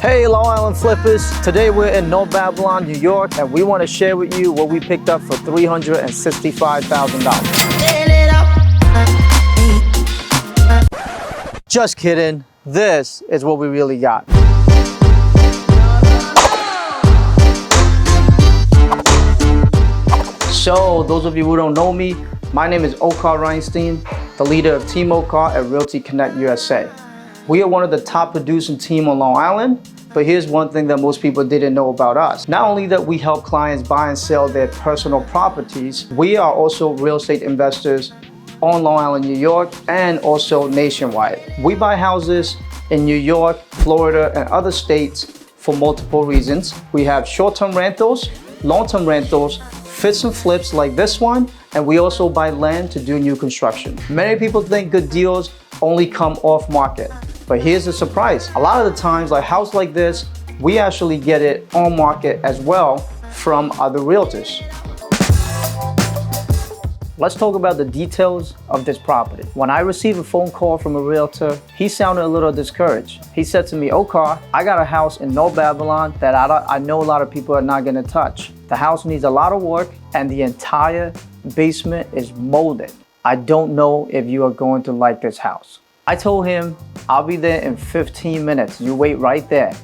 Hey Long Island Flippers, today we're in North Babylon, New York, and we want to share with you what we picked up for $365,000. Just kidding, this is what we really got. So, those of you who don't know me, my name is Okar Reinstein, the leader of Team Okar at Realty Connect USA. We are one of the top producing team on Long Island, but here's one thing that most people didn't know about us. Not only that we help clients buy and sell their personal properties, we are also real estate investors on Long Island, New York, and also nationwide. We buy houses in New York, Florida, and other states for multiple reasons. We have short-term rentals, long-term rentals, fits and flips like this one, and we also buy land to do new construction. Many people think good deals only come off market. But here's the surprise. A lot of the times, like a house like this, we actually get it on market as well from other realtors. Let's talk about the details of this property. When I received a phone call from a realtor, he sounded a little discouraged. He said to me, Okar, I got a house in North Babylon that I know a lot of people are not gonna touch. The house needs a lot of work and the entire basement is molded. I don't know if you are going to like this house. I told him, I'll be there in 15 minutes. You wait right there.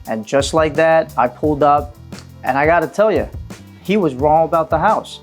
And just like that, I pulled up, and I gotta tell you, he was wrong about the house.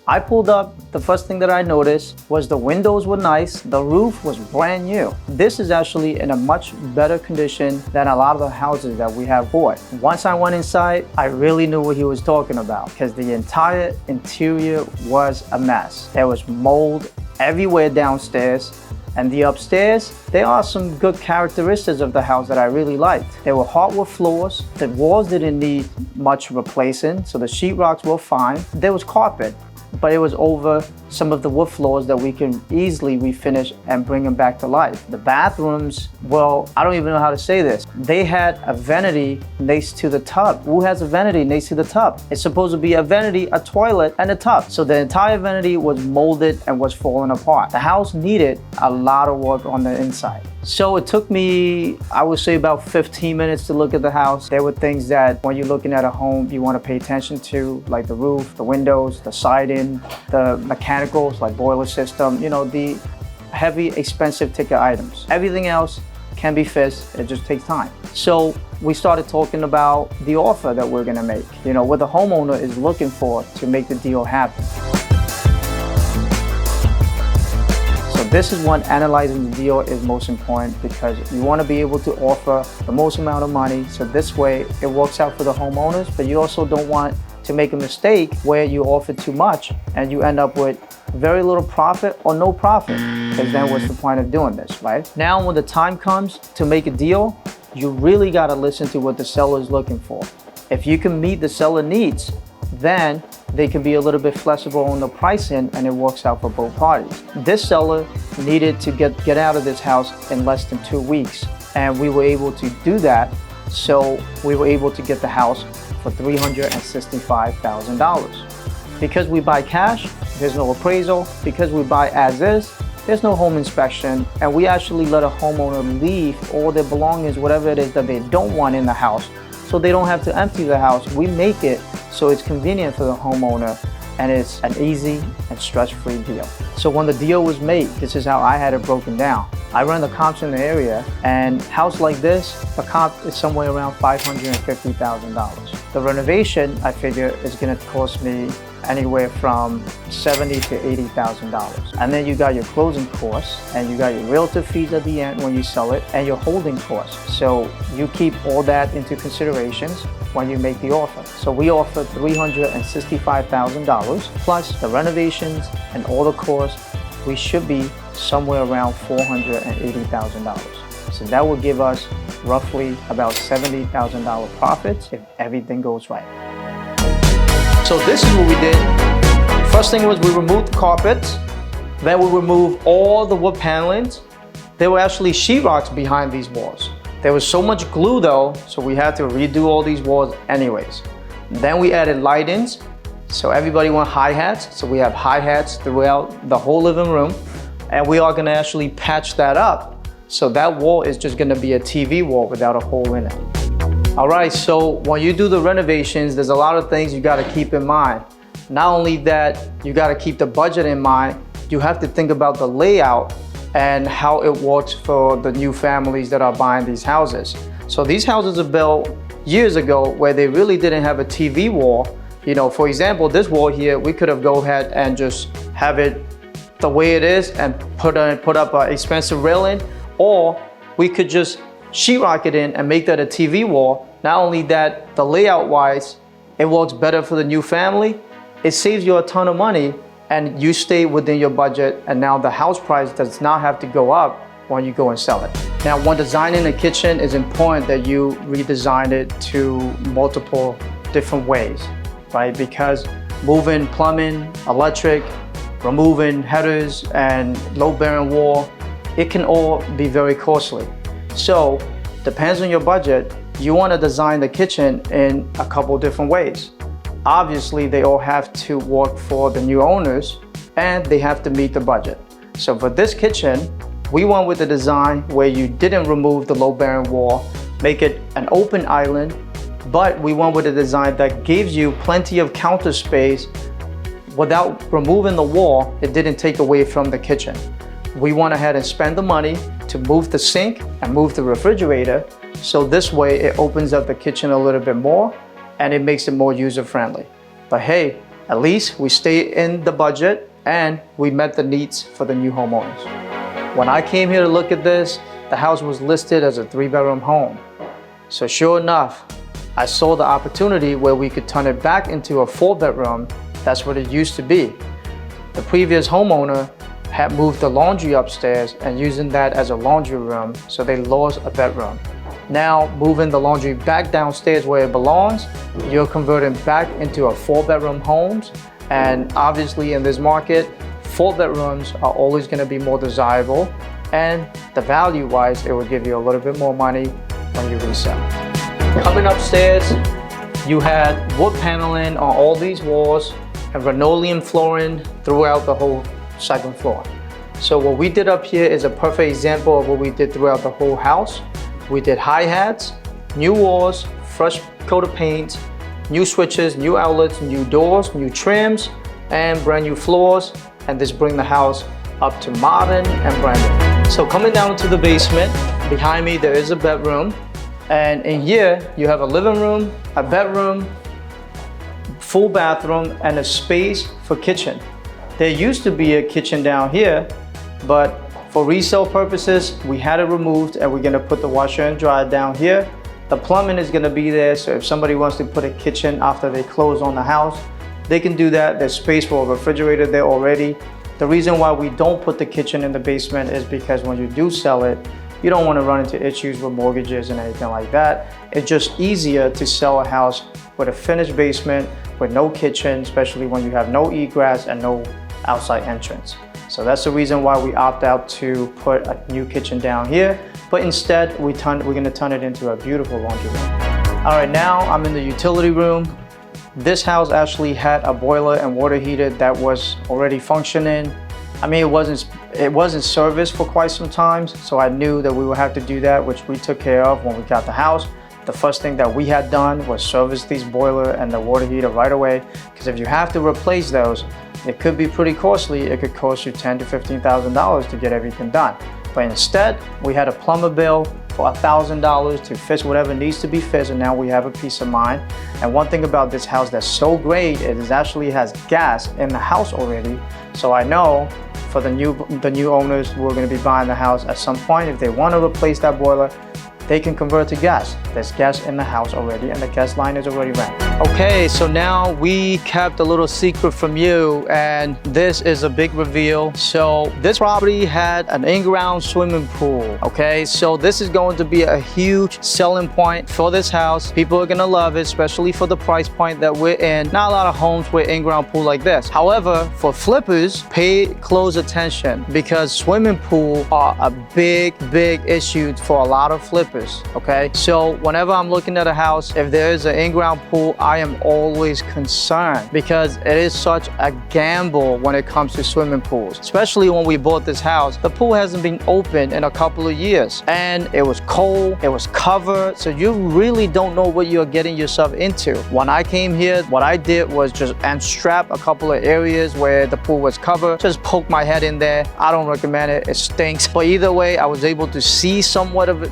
I pulled up, the first thing that I noticed was the windows were nice, the roof was brand new. This is actually in a much better condition than a lot of the houses that we have bought. Once I went inside, I really knew what he was talking about because the entire interior was a mess. There was mold everywhere downstairs. And the upstairs, there are some good characteristics of the house that I really liked. There were hardwood floors. The walls didn't need much replacing, so the sheetrocks were fine. There was carpet, but it was over some of the wood floors that we can easily refinish and bring them back to life. The bathrooms, well, I don't even know how to say this. They had a vanity next to the tub. Who has a vanity next to the tub? It's supposed to be a vanity, a toilet, and a tub. So the entire vanity was molded and was falling apart. The house needed a lot of work on the inside. So it took me, I would say, about 15 minutes to look at the house. There were things that when you're looking at a home, you want to pay attention to, like the roof, the windows, the siding, the mechanicals like boiler system, you know, the heavy, expensive ticket items. Everything else can be fixed, it just takes time. So we started talking about the offer that we're gonna make, you know, what the homeowner is looking for to make the deal happen. So this is when analyzing the deal is most important because you want to be able to offer the most amount of money. So this way it works out for the homeowners, but you also don't want to make a mistake where you offer too much and you end up with very little profit or no profit, because then what's the point of doing this, right? Now when the time comes to make a deal, you really got to listen to what the seller is looking for. If you can meet the seller needs, then they can be a little bit flexible on the pricing and it works out for both parties. This seller needed to get out of this house in less than 2 weeks, and we were able to do that. So we were able to get the house for $365,000. Because we buy cash, there's no appraisal. Because we buy as is, there's no home inspection. And we actually let a homeowner leave all their belongings, whatever it is that they don't want in the house, so they don't have to empty the house. We make it so it's convenient for the homeowner and it's an easy and stress-free deal. So when the deal was made, this is how I had it broken down. I run the comps in the area, and house like this, the comp is somewhere around $550,000. The renovation, I figure, is gonna cost me anywhere from $70,000 to $80,000. And then you got your closing costs, and you got your realtor fees at the end when you sell it, and your holding costs. So you keep all that into considerations when you make the offer. So we offer $365,000 plus the renovations and all the costs. We should be somewhere around $480,000. So that will give us roughly about $70,000 profits if everything goes right. So this is what we did. First thing was we removed the carpets. Then we removed all the wood panelings. There were actually sheetrocks behind these walls. There was so much glue though, so we had to redo all these walls anyways. Then we added light-ins. So everybody wants hi-hats. So we have hi-hats throughout the whole living room. And we are gonna actually patch that up. So that wall is just gonna be a TV wall without a hole in it. All right, so when you do the renovations, there's a lot of things you gotta keep in mind. Not only that, you gotta keep the budget in mind, you have to think about the layout and how it works for the new families that are buying these houses. So these houses are built years ago where they really didn't have a TV wall. You know, for example, this wall here, we could have go ahead and just have it the way it is and put up an expensive railing, or we could just sheetrock it in and make that a TV wall. Not only that, the layout wise, it works better for the new family. It saves you a ton of money and you stay within your budget, and now the house price does not have to go up when you go and sell it. Now, when designing a kitchen, it's important that you redesign it to multiple different ways, right? Because moving plumbing, electric, removing headers and load-bearing wall, it can all be very costly. So, depends on your budget, you want to design the kitchen in a couple different ways. Obviously, they all have to work for the new owners and they have to meet the budget. So for this kitchen, we went with the design where you didn't remove the load-bearing wall, make it an open island, but we went with a design that gives you plenty of counter space without removing the wall. It didn't take away from the kitchen. We went ahead and spent the money to move the sink and move the refrigerator. So this way it opens up the kitchen a little bit more and it makes it more user-friendly. But hey, at least we stayed in the budget and we met the needs for the new homeowners. When I came here to look at this, the house was listed as a 3-bedroom home. So sure enough, I saw the opportunity where we could turn it back into a 4-bedroom. That's what it used to be. The previous homeowner had moved the laundry upstairs and using that as a laundry room, so they lost a bedroom. Now, moving the laundry back downstairs where it belongs, you're converting back into a 4-bedroom home. And obviously in this market, 4 bedrooms are always gonna be more desirable, and the value-wise, it will give you a little bit more money when you resell. Coming upstairs, you had wood paneling on all these walls and linoleum flooring throughout the whole second floor. So what we did up here is a perfect example of what we did throughout the whole house. We did hi-hats, new walls, fresh coat of paint, new switches, new outlets, new doors, new trims, and brand new floors. And this brings the house up to modern and brand new. So coming down to the basement, behind me there is a bedroom. And in here, you have a living room, a bedroom, full bathroom, and a space for kitchen. There used to be a kitchen down here, but for resale purposes, we had it removed and we're gonna put the washer and dryer down here. The plumbing is gonna be there, so if somebody wants to put a kitchen after they close on the house, they can do that. There's space for a refrigerator there already. The reason why we don't put the kitchen in the basement is because when you do sell it, you don't want to run into issues with mortgages and anything like that. It's just easier to sell a house with a finished basement with no kitchen, especially when you have no egress and no outside entrance. So that's the reason why we opt out to put a new kitchen down here. But instead, we're gonna turn it into a beautiful laundry room. All right, now I'm in the utility room. This house actually had a boiler and water heater that was already functioning. I mean, it wasn't serviced for quite some time, so I knew that we would have to do that, which we took care of when we got the house. The first thing that we had done was service these boiler and the water heater right away, because if you have to replace those, it could be pretty costly. It could cost you $10,000 to $15,000 to get everything done. But instead, we had a plumber bill for $1,000 to fix whatever needs to be fixed, and now we have a peace of mind. And one thing about this house that's so great, it actually has gas in the house already. So I know for the new owners who are going to be buying the house at some point, if they want to replace that boiler, they can convert to gas. There's gas in the house already and the gas line is already ran. Okay, so now we kept a little secret from you, and this is a big reveal. So this property had an in-ground swimming pool, okay? So this is going to be a huge selling point for this house. People are gonna love it, especially for the price point that we're in. Not a lot of homes with in-ground pool like this. However, for flippers, pay close attention because swimming pool are a big issue for a lot of flippers. waters, okay? So whenever I'm looking at a house, if there is an in-ground pool, I am always concerned because it is such a gamble when it comes to swimming pools. Especially when we bought this house, the pool hasn't been open in a couple of years and it was cold, it was covered, so you really don't know what you're getting yourself into. When I came here, what I did was just unstrap a couple of areas where the pool was covered, just poke my head in there. I don't recommend it, it stinks. But either way, I was able to see somewhat of it,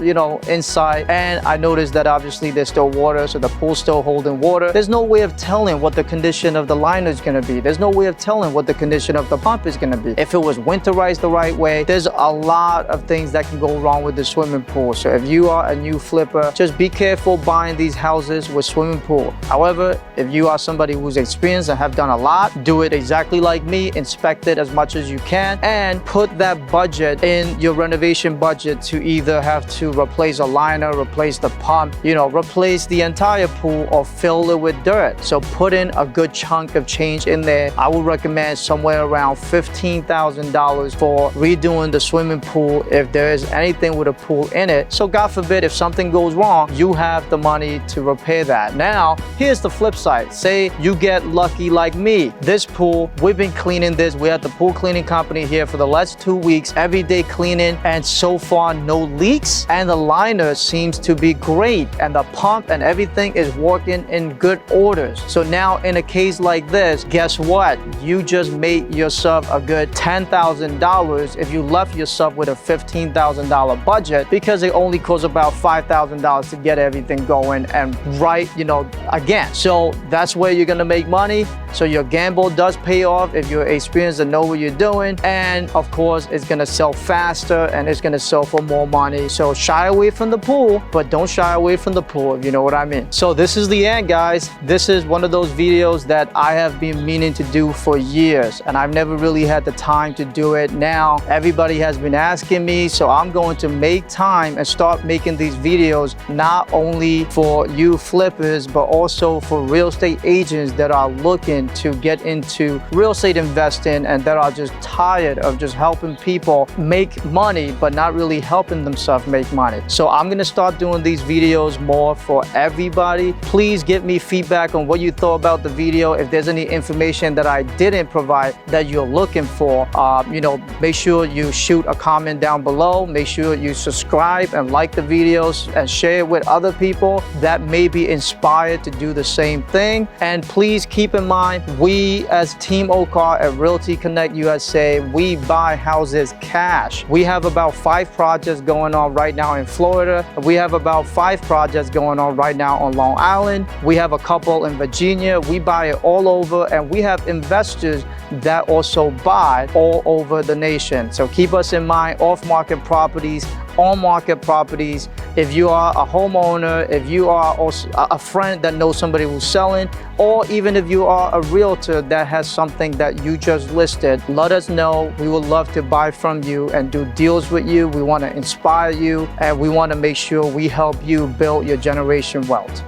inside, and I noticed that obviously there's still water, so the pool's still holding water. There's no way of telling what the condition of the liner is gonna be. There's no way of telling what the condition of the pump is gonna be. If it was winterized the right way, there's a lot of things that can go wrong with the swimming pool. So if you are a new flipper, just be careful buying these houses with swimming pool. However, if you are somebody who's experienced and have done a lot, do it exactly like me, inspect it as much as you can, and put that budget in your renovation budget to either have to replace a liner, replace the pump, replace the entire pool or fill it with dirt. So put in a good chunk of change in there. I would recommend somewhere around $15,000 for redoing the swimming pool if there is anything with a pool in it. So God forbid, if something goes wrong, you have the money to repair that. Now, here's the flip side. Say you get lucky like me. This pool, we've been cleaning this. We're at the pool cleaning company here for the last 2 weeks, every day cleaning, and so far no leaks, and the liner seems to be great, and the pump and everything is working in good orders. So now in a case like this, guess what? You just made yourself a good $10,000 if you left yourself with a $15,000 budget, because it only costs about $5,000 to get everything going and right, again. So that's where you're gonna make money. So your gamble does pay off if you're experienced and know what you're doing. And of course, it's gonna sell faster and it's gonna sell for more money. So shy away from the pool, but don't shy away from the pool, if you know what I mean. So this is the end, guys. This is one of those videos that I have been meaning to do for years, and I've never really had the time to do it. Now, everybody has been asking me, so I'm going to make time and start making these videos, not only for you flippers, but also for real estate agents that are looking to get into real estate investing and that are just tired of just helping people make money, but not really helping themselves make money. So I'm gonna start doing these videos more for everybody. Please give me feedback on what you thought about the video. If there's any information that I didn't provide that you're looking for, make sure you shoot a comment down below. Make sure you subscribe and like the videos and share it with other people that may be inspired to do the same thing. And please keep in mind, we as Team Okar at Realty Connect USA, we buy houses cash. We have about 5 projects going on right now in Florida. We have about 5 projects going on right now on Long Island. We have a couple in Virginia. We buy it all over, and we have investors that also buy all over the nation. So keep us in mind, off-market properties, on-market properties. If you are a homeowner, if you are also a friend that knows somebody who's selling, or even if you are a realtor that has something that you just listed, let us know. We would love to buy from you and do deals with you. We want to inspire you, and we want to make sure we help you build your generation wealth.